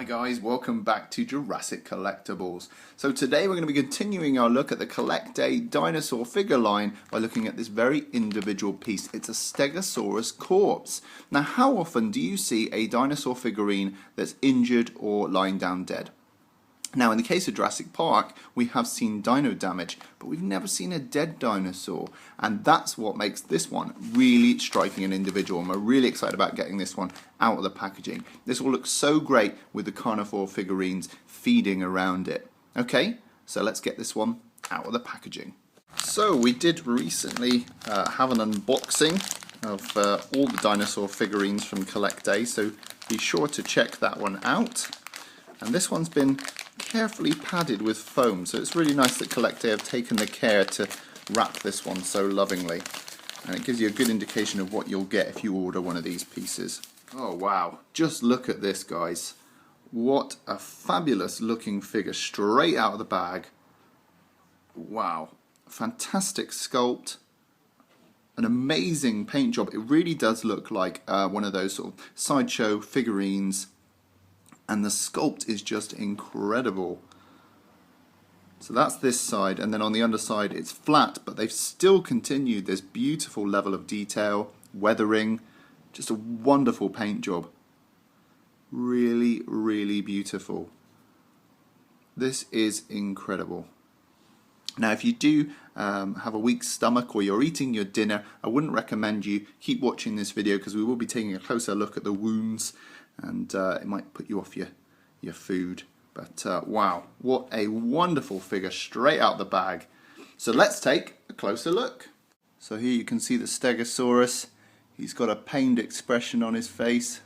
guys, welcome back to Jurassic Collectibles. So today we're going to be continuing our look at the CollectA dinosaur figure line by looking at this very individual piece. It's a Stegosaurus Corpse. Now how often do you see a dinosaur figurine that's injured or lying down dead? Now in the case of Jurassic Park we have seen dino damage, but we've never seen a dead dinosaur, and that's what makes this one really striking and individual, and we're really excited about getting this one out of the packaging. This will look so great with the carnivore figurines feeding around it. Okay, so let's get this one out of the packaging. So we did recently have an unboxing of all the dinosaur figurines from CollectA, so be sure to check that one out. And this one's been carefully padded with foam, so it's really nice that CollectA have taken the care to wrap this one so lovingly, and it gives you a good indication of what you'll get if you order one of these pieces. Oh wow, just look at this, guys. What a fabulous looking figure straight out of the bag. Wow, fantastic sculpt, an amazing paint job. It really does look like one of those sort of sideshow figurines, and the sculpt is just incredible. So that's this side, and then on the underside it's flat, but they've still continued this beautiful level of detail, weathering, just a wonderful paint job. Really, really beautiful. This is incredible. Now if you do have a weak stomach or you're eating your dinner, I wouldn't recommend you keep watching this video, because we will be taking a closer look at the wounds, and it might put you off your food. But wow, what a wonderful figure straight out the bag. So let's take a closer look. So here you can see the Stegosaurus. He's got a pained expression on his face.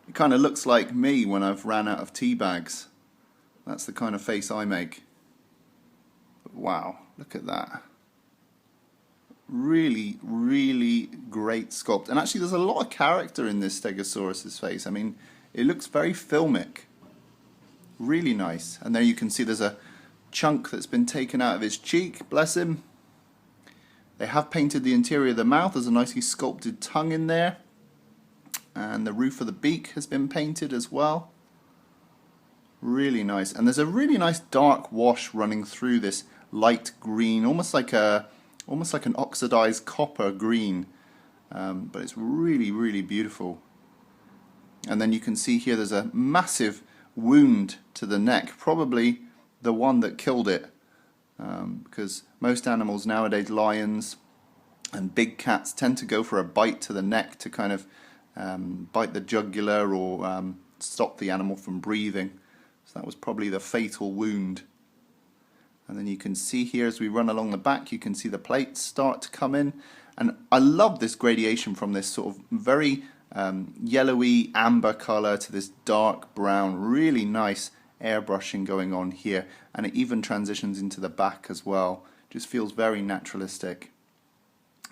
It kind of looks like me when I've ran out of tea bags. That's the kind of face I make. But wow, look at that. Really, really great sculpt. And actually there's a lot of character in this Stegosaurus's face. I mean, it looks very filmic. Really nice. And there you can see there's a chunk that's been taken out of his cheek, bless him. They have painted the interior of the mouth. There's a nicely sculpted tongue in there. And the roof of the beak has been painted as well. Really nice. And there's a really nice dark wash running through this light green, almost like an oxidized copper green, but it's really, really beautiful. And then you can see here there's a massive wound to the neck, probably the one that killed it, because most animals nowadays, lions and big cats, tend to go for a bite to the neck to kind of bite the jugular or stop the animal from breathing. So that was probably the fatal wound. And then you can see here as we run along the back, you can see the plates start to come in. And I love this gradation from this sort of very yellowy amber color to this dark brown. Really nice airbrushing going on here. And it even transitions into the back as well. Just feels very naturalistic.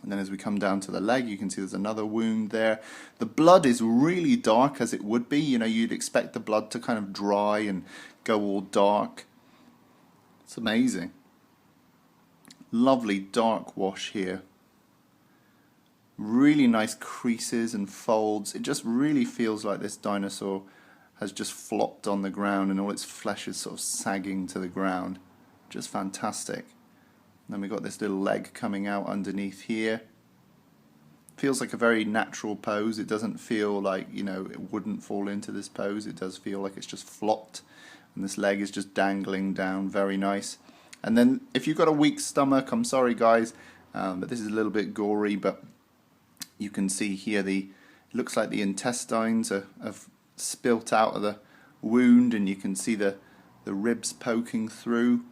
And then as we come down to the leg, you can see there's another wound there. The blood is really dark, as it would be. You know, you'd expect the blood to kind of dry and go all dark. It's amazing. Lovely dark wash here. Really nice creases and folds. It just really feels like this dinosaur has just flopped on the ground and all its flesh is sort of sagging to the ground. Just fantastic. And then we've got this little leg coming out underneath here. Feels like a very natural pose. It doesn't feel like, you know, it wouldn't fall into this pose. It does feel like it's just flopped. And this leg is just dangling down, very nice. And then if you've got a weak stomach, I'm sorry guys, but this is a little bit gory, but you can see here it looks like the intestines have spilt out of the wound, and you can see the ribs poking through.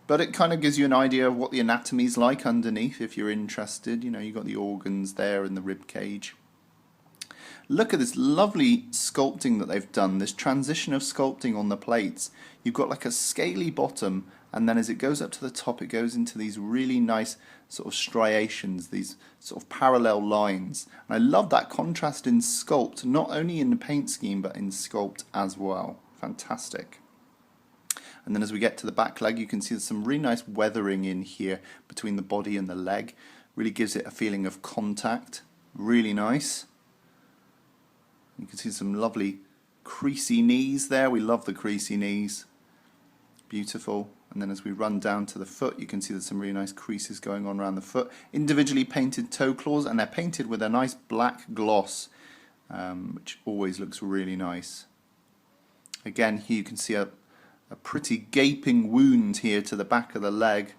But it kind of gives you an idea of what the anatomy's like underneath if you're interested. You know, you've got the organs there in the rib cage. Look at this lovely sculpting that they've done, this transition of sculpting on the plates. You've got like a scaly bottom, and then as it goes up to the top it goes into these really nice sort of striations, these sort of parallel lines. And I love that contrast in sculpt, not only in the paint scheme but in sculpt as well. Fantastic. And then as we get to the back leg, you can see there's some really nice weathering in here between the body and the leg. Really gives it a feeling of contact. Really nice. You can see some lovely creasy knees there. We love the creasy knees. Beautiful. And then as we run down to the foot, you can see there's some really nice creases going on around the foot. Individually painted toe claws, and they're painted with a nice black gloss, which always looks really nice. Again, here you can see a pretty gaping wound here to the back of the leg.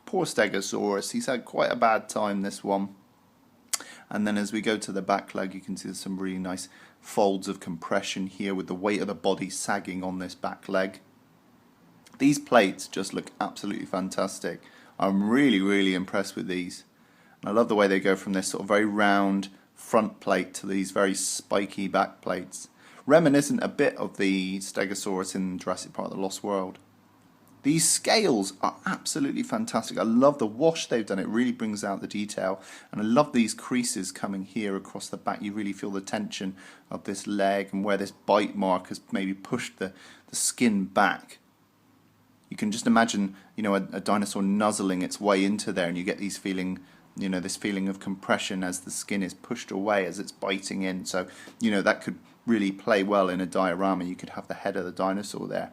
Poor Stegosaurus, he's had quite a bad time, this one. And then as we go to the back leg, you can see there's some really nice folds of compression here with the weight of the body sagging on this back leg. These plates just look absolutely fantastic. I'm really impressed with these. And I love the way they go from this sort of very round front plate to these very spiky back plates. Reminiscent a bit of the Stegosaurus in Jurassic Park: The Lost World. These scales are absolutely fantastic. I love the wash they've done. It really brings out the detail. And I love these creases coming here across the back. You really feel the tension of this leg and where this bite mark has maybe pushed the skin back. You can just imagine, you know, a dinosaur nuzzling its way into there, and you get these feeling, you know, this feeling of compression as the skin is pushed away as it's biting in. So, you know, that could really play well in a diorama. You could have the head of the dinosaur there.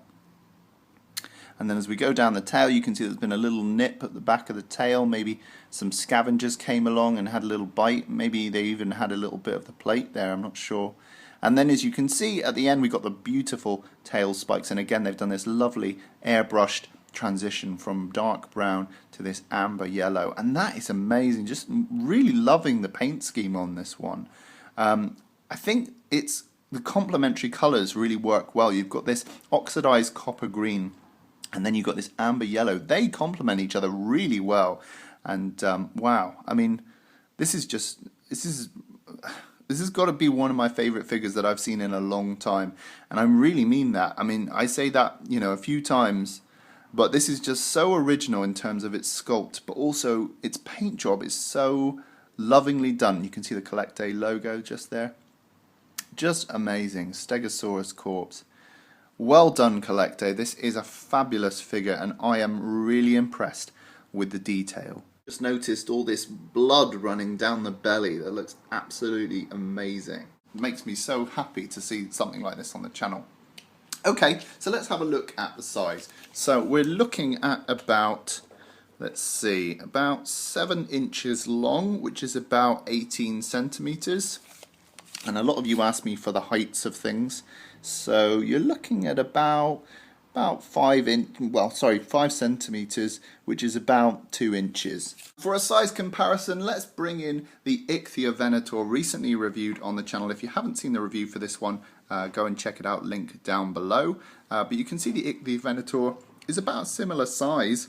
And then as we go down the tail, you can see there's been a little nip at the back of the tail. Maybe some scavengers came along and had a little bite. Maybe they even had a little bit of the plate there, I'm not sure. And then as you can see at the end, we've got the beautiful tail spikes. And again, they've done this lovely airbrushed transition from dark brown to this amber yellow. And that is amazing. Just really loving the paint scheme on this one. I think the complementary colours really work well. You've got this oxidized copper green, and then you've got this amber yellow. They complement each other really well. And wow, I mean, this has got to be one of my favourite figures that I've seen in a long time. And I really mean that. I mean, I say that, you know, a few times, but this is just so original in terms of its sculpt, but also its paint job is so lovingly done. You can see the CollectA logo just there. Just amazing. Stegosaurus Corpse. Well done, CollectA. This is a fabulous figure, and I am really impressed with the detail. Just noticed all this blood running down the belly. That looks absolutely amazing. It makes me so happy to see something like this on the channel. Okay, so let's have a look at the size. So we're looking at about, let's see, about 7 inches long, which is about 18 centimeters. And a lot of you ask me for the heights of things. So you're looking at about 5 centimeters, which is about 2 inches. For a size comparison, let's bring in the Ichthyovenator, recently reviewed on the channel. If you haven't seen the review for this one, go and check it out, link down below. But you can see the Ichthyovenator is about a similar size.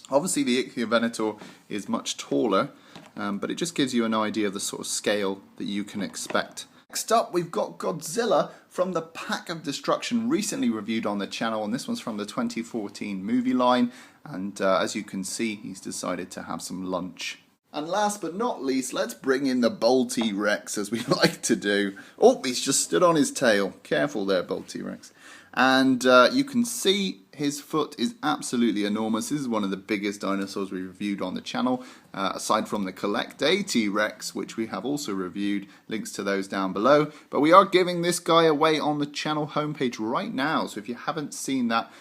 Obviously the Ichthyovenator is much taller, but it just gives you an idea of the sort of scale that you can expect. Next up, we've got Godzilla from the Pack of Destruction, recently reviewed on the channel, and this one's from the 2014 movie line. And as you can see, he's decided to have some lunch. And last but not least, let's bring in the Bull T-Rex, as we like to do. Oh, he's just stood on his tail. Careful there, Bull T-Rex. And you can see his foot is absolutely enormous. This is one of the biggest dinosaurs we reviewed on the channel, aside from the CollectA T-Rex, which we have also reviewed. Links to those down below. But we are giving this guy away on the channel homepage right now. So if you haven't seen that,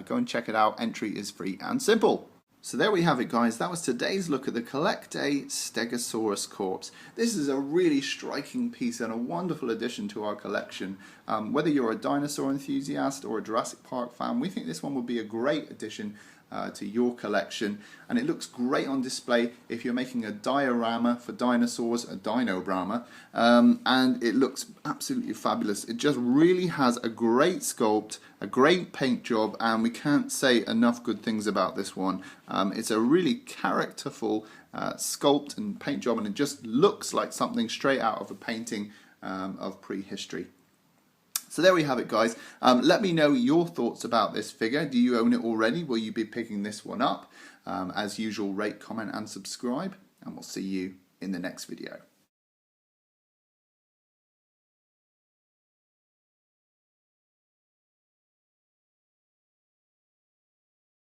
go and check it out. Entry is free and simple. So there we have it, guys. That was today's look at the CollectA Stegosaurus Corpse. This is a really striking piece and a wonderful addition to our collection. Whether you're a dinosaur enthusiast or a Jurassic Park fan, we think this one would be a great addition to your collection, and it looks great on display if you're making a diorama for dinosaurs, a dinobrama, and it looks absolutely fabulous. It just really has a great sculpt, a great paint job, and we can't say enough good things about this one. It's a really characterful sculpt and paint job, and it just looks like something straight out of a painting of prehistory. So there we have it, guys. Let me know your thoughts about this figure. Do you own it already? Will you be picking this one up? As usual, rate, comment and subscribe, and we'll see you in the next video.